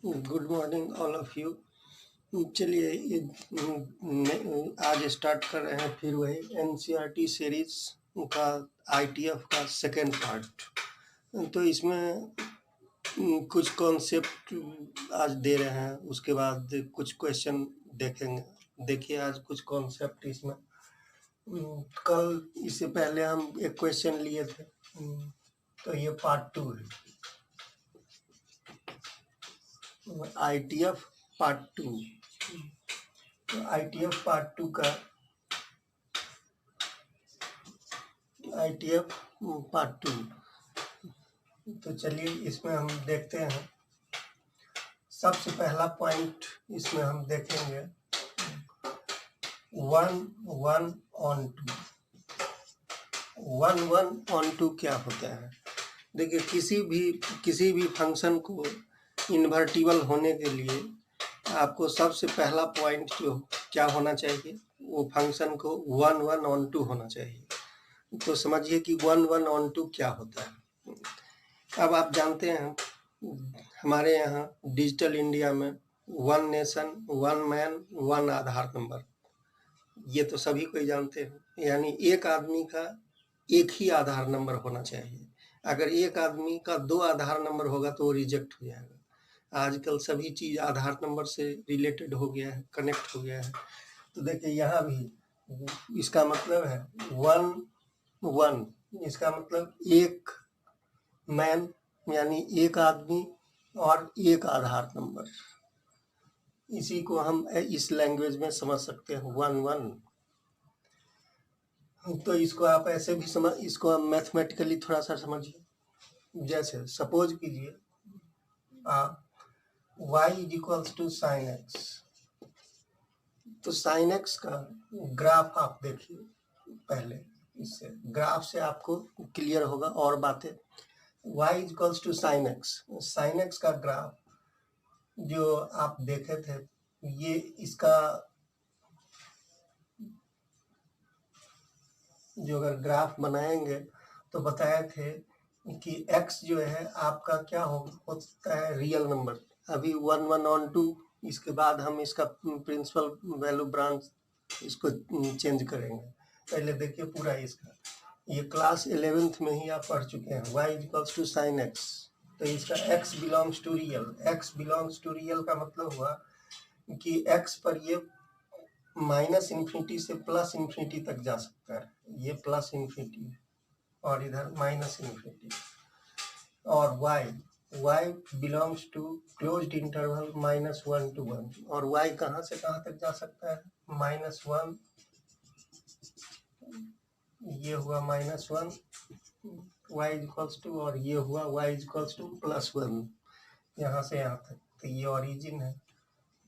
Good morning all of you. चलिए आज start कर रहे हैं फिर वही एनसीईआरटी सीरीज का आईटीएफ का सेकेंड पार्ट। तो इसमें कुछ कॉन्सेप्ट आज दे रहे हैं, उसके बाद कुछ क्वेश्चन देखेंगे। देखिए आज कुछ कॉन्सेप्ट इसमें कल इससे पहले हम एक क्वेश्चन लिए थे, तो ये पार्ट 2 है। आईटीएफ पार्ट 2, तो आईटीएफ पार्ट 2 का आईटीएफ पार्ट 2। तो चलिए इसमें हम देखते हैं। सबसे पहला पॉइंट इसमें हम देखेंगे 1 ऑन 2। 1 ऑन 2 क्या होता है? देखिए किसी भी फंक्शन को इन्वर्टिबल होने के लिए आपको सबसे पहला पॉइंट जो क्या होना चाहिए, वो फंक्शन को 1 ऑन 2 होना चाहिए। तो समझिए कि 1 ऑन 2 क्या होता है। अब आप जानते हैं हमारे यहाँ डिजिटल इंडिया में 1 नेशन 1 मैन 1 आधार नंबर, ये तो सभी कोई जानते हैं। यानी एक आदमी का एक ही आधार नंबर होना चाहिए। अगर एक आदमी का 2 आधार नंबर होगा तो वो रिजेक्ट हो जाएगा। आजकल सभी चीज़ आधार नंबर से रिलेटेड हो गया है, कनेक्ट हो गया है। तो देखिए यहाँ भी इसका मतलब है 1 इसका मतलब एक मैन यानी एक आदमी और एक आधार नंबर। इसी को हम इस लैंग्वेज में समझ सकते हैं 1 तो इसको आप ऐसे भी समझ, इसको आप मैथमेटिकली थोड़ा सा समझिए। जैसे सपोज कीजिए y is equals to sine x, तो साइन एक्स का ग्राफ आप देखिए। पहले इससे ग्राफ से आपको क्लियर होगा और बातें। y is equals to sine x का ग्राफ जो आप देखे थे, ये इसका जो अगर ग्राफ बनाएंगे तो बताए थे कि x जो है आपका क्या होता है, रियल नंबर। अभी 1 ऑन 2, इसके बाद हम इसका प्रिंसिपल वैल्यू ब्रांच इसको चेंज करेंगे। पहले देखिए पूरा इसका, ये क्लास 11th में ही आप पढ़ चुके हैं। y is equals to sine x, तो इसका x belongs to real. x belongs to real का मतलब हुआ कि x पर ये माइनस इन्फिनिटी से प्लस इन्फिनिटी तक जा सकता है। ये प्लस इन्फिनिटी है और इधर माइनस इन्फिनिटी। और y belongs to closed interval -1 to 1, और y कहाँ से कहाँ तक जा सकता है, -1, ये हुआ -1 y इक्वल्स टू, और ये हुआ y इक्वल्स टू +1, यहाँ से यहाँ तक। तो ये ओरिजिन है,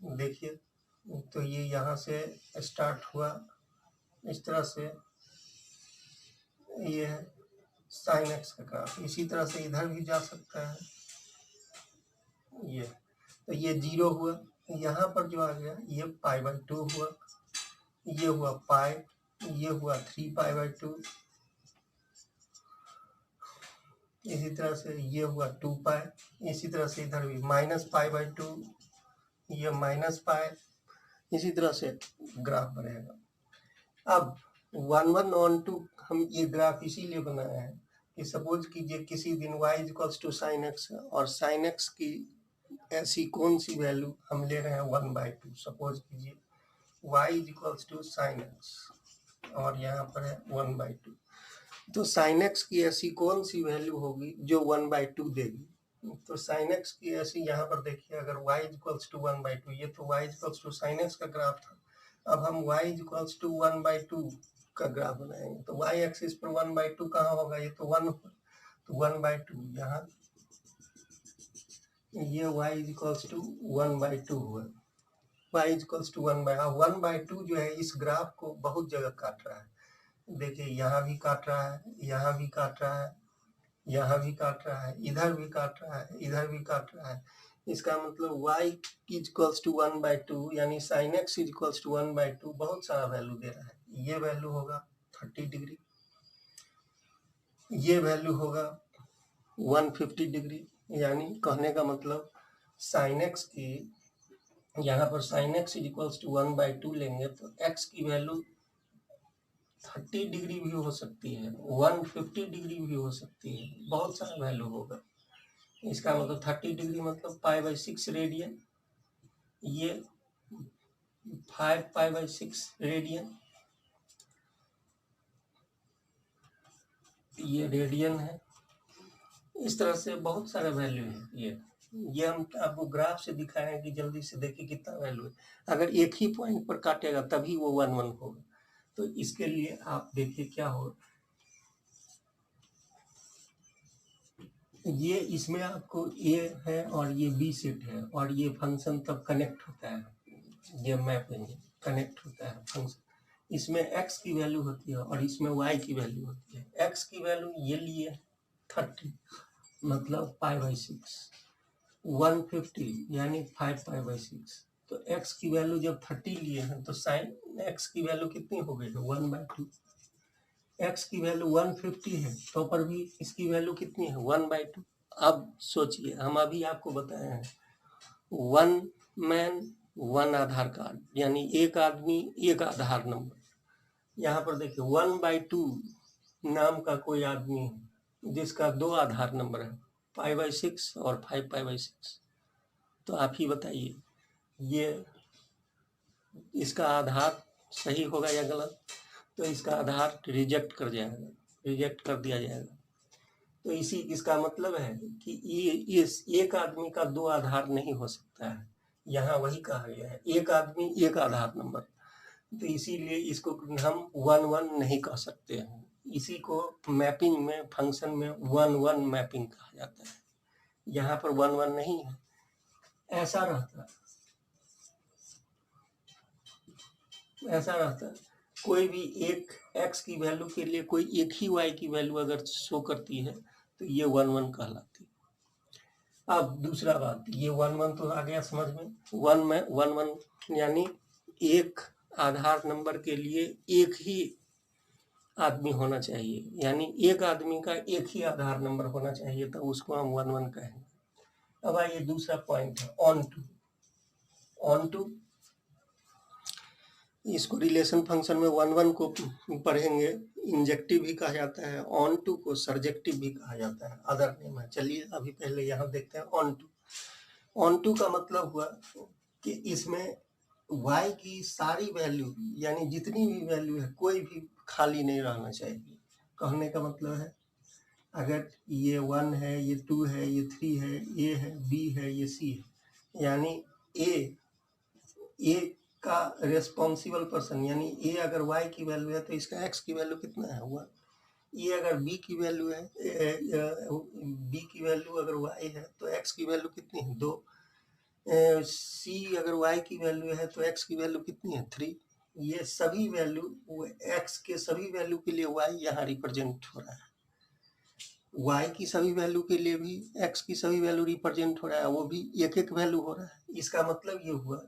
देखिए। तो ये यहाँ से स्टार्ट हुआ इस तरह से, ये है साइन एक्स का ग्राफ। इसी तरह से इधर भी जा सकता है ये। तो ये 0 हुआ, यहाँ पर जो आ गया ये π/2 हुआ, ये हुआ पाई, ये हुआ 3π/2, इसी तरह से ये हुआ 2π। इसी तरह से इधर भी -π/2, ये -π। इसी तरह से ग्राफ बनेगा। अब 1 ऑन 2 हम ये ग्राफ इसीलिए बनाया है कि सपोज कीजिए किसी दिन y equals to sine x, और साइन एक्स की ऐसी कौन सी वैल्यू हम ले रहे हैं 1/2। सपोज कीजिए y equals to sine x और यहाँ पर है 1/2, तो साइन एक्स की ऐसी कौन सी वैल्यू होगी जो 1/2 देगी। तो साइन एक्स की ऐसी, यहाँ पर देखिए, अगर y इक्वल्स टू 1/2, ये तो y equals to sine x का ग्राफ था। अब हम y इक्वल्स टू 1/2 का ग्राफ बनाएंगे, तो y एक्सिस पर 1/2 कहाँ होगा, ये तो 1 होगा, तो 1/2 यहाँ, ये y इक्वल्स टू 1/2 हुआ। y इक्वल्स टू 1/2 जो है इस ग्राफ को बहुत जगह काट रहा है। देखिए यहाँ भी काट रहा है, यहाँ भी काट रहा है, यहाँ भी काट रहा है, इधर भी काट रहा है, इधर भी काट रहा है। इसका मतलब y इक्वल्स टू 1/2 यानी साइन एक्स इक्वल्स टू 1/2 बहुत सारा वैल्यू दे रहा है। ये वैल्यू होगा 30 डिग्री, ये वैल्यू होगा 150 डिग्री। यानी कहने का मतलब साइन एक्स की, यहाँ पर sine x is equals to 1/2 लेंगे तो एक्स की वैल्यू 30 डिग्री भी हो सकती है, 150 डिग्री भी हो सकती है, बहुत सारा वैल्यू होगा। इसका मतलब 30 डिग्री मतलब π/6 रेडियन, ये 5 π/6 रेडियन, ये रेडियन है। इस तरह से बहुत सारे वैल्यू है। ये हम आपको ग्राफ से दिखाएं कि जल्दी से देखिए कितना वैल्यू है। अगर एक ही पॉइंट पर काटेगा तभी वो 1 1 होगा। तो इसके लिए आप देखिए क्या हो, ये इसमें आपको ए है और ये बी सेट है और ये फंक्शन तब कनेक्ट होता है, ये मैपिंग कनेक्ट होता है फंक्शन। इसमें x की वैल्यू होती है और इसमें y की वैल्यू होती है। x की वैल्यू ये लिए 30 मतलब π/6, 150 यानी 5 π/6। तो x की वैल्यू जब 30 लिए हैं तो साइन x की वैल्यू कितनी हो गई है 1/2। x की वैल्यू 150 है तो पर भी इसकी वैल्यू कितनी है 1/2। अब सोचिए, हम अभी आपको बताए हैं 1 मैन 1 आधार कार्ड, यानी एक आदमी एक आधार नंबर। यहाँ पर देखिए 1/2 नाम का कोई आदमी है जिसका 2 आधार नंबर है, π/6 और 5 π/6। तो आप ही बताइए ये इसका आधार सही होगा या गलत? तो इसका आधार रिजेक्ट कर जाएगा, रिजेक्ट कर दिया जाएगा। तो इसी इसका मतलब है कि ये इस एक आदमी का 2 आधार नहीं हो सकता है। यहाँ वही कहा गया है, एक आदमी एक आधार नंबर। तो इसीलिए इसको हम 1 1 नहीं कह सकते हैं। इसी को मैपिंग में फंक्शन में 1 1 मैपिंग कहा जाता है। यहाँ पर 1 1 नहीं है, ऐसा रहता है। कोई भी एक x की वैल्यू के लिए कोई एक ही y की वैल्यू अगर शो करती है तो ये 1 1 कहलाती है। अब दूसरा बात, ये 1 1 तो आ गया समझ में। 1 1 यानी एक आधार नंबर के लिए एक ही आदमी होना चाहिए, यानी एक आदमी का एक ही आधार नंबर होना चाहिए, तो उसको हम 1 1 कहेंगे। अब आइए दूसरा पॉइंट है ऑन टू। इसको रिलेशन फंक्शन में 1 1 को पढ़ेंगे, इंजेक्टिव भी कहा जाता है, ऑन टू को सर्जेक्टिव भी कहा जाता है, अदर नेम है। चलिए अभी पहले यहाँ देखते हैं ऑन टू का मतलब हुआ कि इसमें y की सारी वैल्यू, यानी जितनी भी वैल्यू है कोई भी खाली नहीं रहना चाहिए। कहने का मतलब है अगर ये 1 है, ये 2 है, ये 3 है, a है, b है, ये c है, यानी a का रेस्पॉन्सिबल पर्सन, यानी a अगर y की वैल्यू है तो इसका x की वैल्यू कितना है 1। ये अगर b की वैल्यू है, b की वैल्यू अगर y है तो x की वैल्यू कितनी है 2। c अगर y की वैल्यू है तो x की वैल्यू कितनी है 3। ये सभी वैल्यू x के सभी वैल्यू के लिए y यहाँ रिप्रेजेंट हो रहा है, y की सभी वैल्यू के लिए भी x की सभी वैल्यू रिप्रेजेंट हो रहा है, वो भी एक एक वैल्यू हो रहा है। इसका मतलब ये हुआ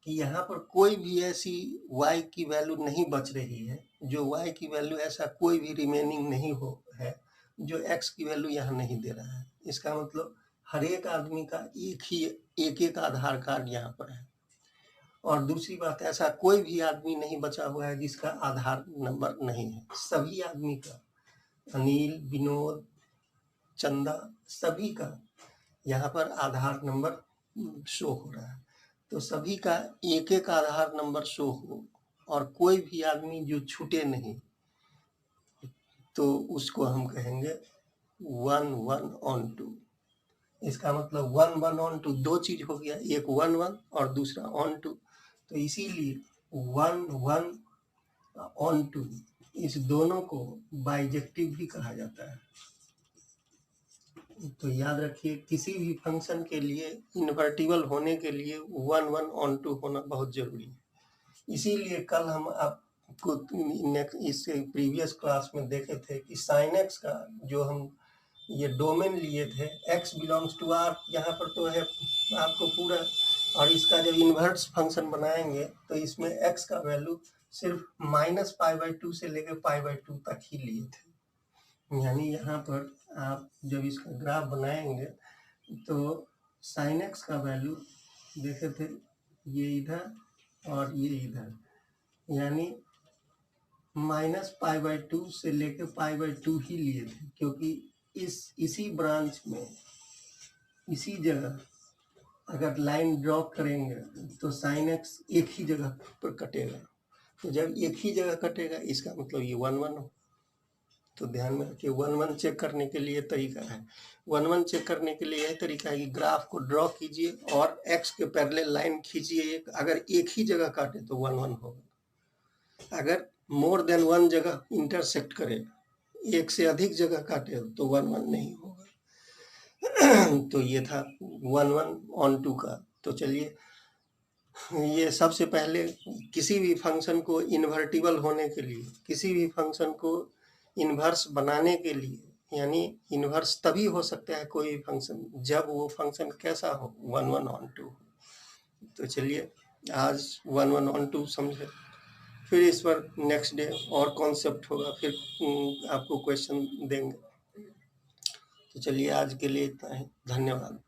कि यहाँ पर कोई भी ऐसी y की वैल्यू नहीं बच रही है, जो y की वैल्यू ऐसा कोई भी रिमेनिंग नहीं हो है जो x की वैल्यू यहाँ नहीं दे रहा है। इसका मतलब हर एक आदमी का एक एक आधार कार्ड यहाँ पर है। और दूसरी बात, ऐसा कोई भी आदमी नहीं बचा हुआ है जिसका आधार नंबर नहीं है। सभी आदमी का, अनिल, विनोद, चंदा, सभी का यहाँ पर आधार नंबर शो हो रहा है। तो सभी का एक एक आधार नंबर शो हो और कोई भी आदमी जो छूटे नहीं, तो उसको हम कहेंगे 1 1 ऑन टू। इसका मतलब 1 1 ऑन टू दो चीज हो गया, एक 1 1 और दूसरा ऑन टू। तो इसीलिए 1 1 ऑन टू, इस दोनों को बाइजेक्टिव भी कहा जाता है। तो याद रखिए, किसी भी फंक्शन के लिए इन्वर्टिबल होने के लिए 1 1 ऑन टू होना बहुत जरूरी है। इसीलिए कल हम आपको इससे प्रीवियस क्लास में देखे थे कि साइन एक्स का जो हम ये डोमेन लिए थे, x बिलोंग्स टू r, यहाँ पर तो है आपको पूरा, और इसका जब इन्वर्स फंक्शन बनाएंगे तो इसमें x का वैल्यू सिर्फ -π/2 से लेकर π/2 तक ही लिए थे। यानी यहाँ पर आप जब इसका ग्राफ बनाएंगे तो साइन एक्स का वैल्यू देखे थे, ये इधर और ये इधर, यानी -π/2 से लेके π/2 ही लिए थे, क्योंकि इसी ब्रांच में इसी जगह अगर लाइन ड्रॉ करेंगे तो साइन एक्स एक ही जगह पर कटेगा। तो जब एक ही जगह कटेगा इसका मतलब ये 1 1 हो। तो ध्यान में रखिए 1 1 चेक करने के लिए तरीका है, 1 1 चेक करने के लिए यह तरीका है कि ग्राफ को ड्रॉ कीजिए और एक्स के पैरेलल लाइन खींचिए एक, अगर एक ही जगह काटे तो 1 1 होगा। अगर मोर देन 1 जगह इंटरसेक्ट करे, एक से अधिक जगह काटे तो 1 1 नहीं होगा। तो ये था 1 1 on 2 का। तो चलिए, ये सबसे पहले किसी भी फंक्शन को इन्वर्टिबल होने के लिए, किसी भी फंक्शन को इन्वर्स बनाने के लिए, यानी इन्वर्स तभी हो सकता है कोई फंक्शन जब वो फंक्शन कैसा हो, 1 1 on 2। तो चलिए आज 1 1 on 2 समझे, फिर इस पर नेक्स्ट डे और कॉन्सेप्ट होगा, फिर आपको क्वेश्चन देंगे। तो चलिए आज के लिए इतना ही, धन्यवाद।